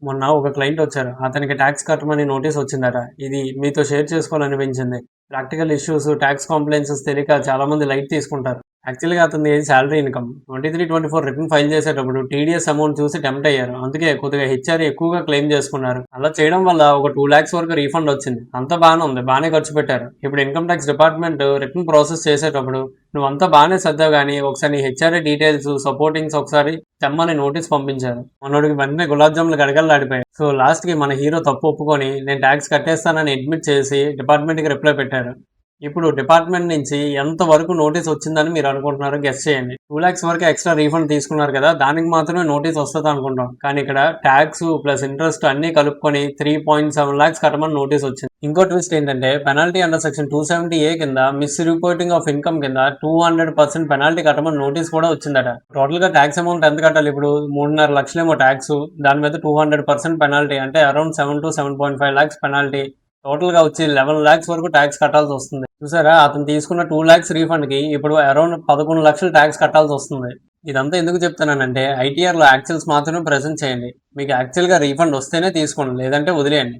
మొన్న ఒక క్లయింట్ వచ్చారు. అతనికి టాక్స్ కట్టమని నోటీస్ వచ్చిందట. ఇది మీతో షేర్ చేసుకోవాలనిపించింది. ప్రాక్టికల్ ఇష్యూస్, టాక్స్ కాంప్లెయిన్సెస్ తెలియక చాలామంది లైట్ తీసుకుంటారు. యాక్చువల్‌గా అతనిది సాలరీ ఇన్‌కమ్. 23, 24 రిటర్న్ ఫైల్ చేసేటప్పుడు టీడీఎస్ అమౌంట్ చూసి టెంప్ట్ అయ్యారు. అందుకే కొద్దిగా హెచ్ఆర్ఏ ఎక్కువగా క్లెయిమ్ చేసుకున్నారు. అలా చేయడం వల్ల ఒక 2,00,000 వరకు రీఫండ్ వచ్చింది. అంతా బానే ఉంది. బానే ఖర్చు పెట్టారు. ఇప్పుడు income tax department return process చేసేటప్పుడు నువ్వంతా బానే సర్దావు గానీ ఒకసారి నీ హెచ్ఆర్ఏ డీటెయిల్స్, సపోర్టింగ్స్ ఒకసారి తెమ్మని నోటీస్ పంపించారు. మనోడికి వెంటనే గులాబ్ జాములు గడగడలాడిపోయాయి. సో లాస్ట్‌కి మన హీరో తప్పు ఒప్పుకొని నేను టాక్స్ కట్టేస్తానని అడ్మిట్ చేసి డిపార్ట్‌మెంట్‌కి రిప్లై పెట్టారు. ఇప్పుడు డిపార్ట్మెంట్ నుంచి ఎంత వరకు నోటీస్ వచ్చిందని మీరు అనుకుంటున్నారో గెస్ చేయండి. 2,00,000 వరకు ఎక్స్ట్రా రీఫండ్ తీసుకున్నారు కదా, దానికి మాత్రమే నోటీస్ వస్తుంది అనుకుంటాం. కానీ ఇక్కడ ట్యాక్స్ ప్లస్ ఇంట్రెస్ట్ అన్ని కలుపుకొని 3.7 lakhs కట్టమని నోటీస్ వచ్చింది. ఇంకో ట్విస్ట్ ఏంటంటే పెనాల్టీ అండర్ సెక్షన్ 270A కింద మిస్ రిపోర్టింగ్ ఆఫ్ ఇన్కమ్ కింద 200% పెనాల్టీ కట్టమని నోటీస్ కూడా వచ్చిందట. టోటల్ గా ట్యాక్స్ అమౌంట్ ఎంత కట్టాలి ఇప్పుడు? 3.5 లక్షలేమో ట్యాక్స్, దాని మీద 200% పెనాల్టీ అంటే around 7 to 7.5 lakhs penalty. Total గా వచ్చి 11 lakhs వరకు ట్యాక్స్ కట్టాల్సి వస్తుంది. చూసారా, అతను తీసుకున్న 2 lakhs రీఫండ్ కి ఇప్పుడు అరౌండ్ 11 లక్షలు ట్యాక్స్ కట్టాల్సి వస్తుంది. ఇదంతా ఎందుకు చెప్తానంటే ఐటీఆర్ లో యాక్చువల్స్ మాత్రమే ప్రెజెంట్ చేయండి. మీకు యాక్చువల్ గా రీఫండ్ వస్తేనే తీసుకోండి, లేదంటే వదిలేయండి.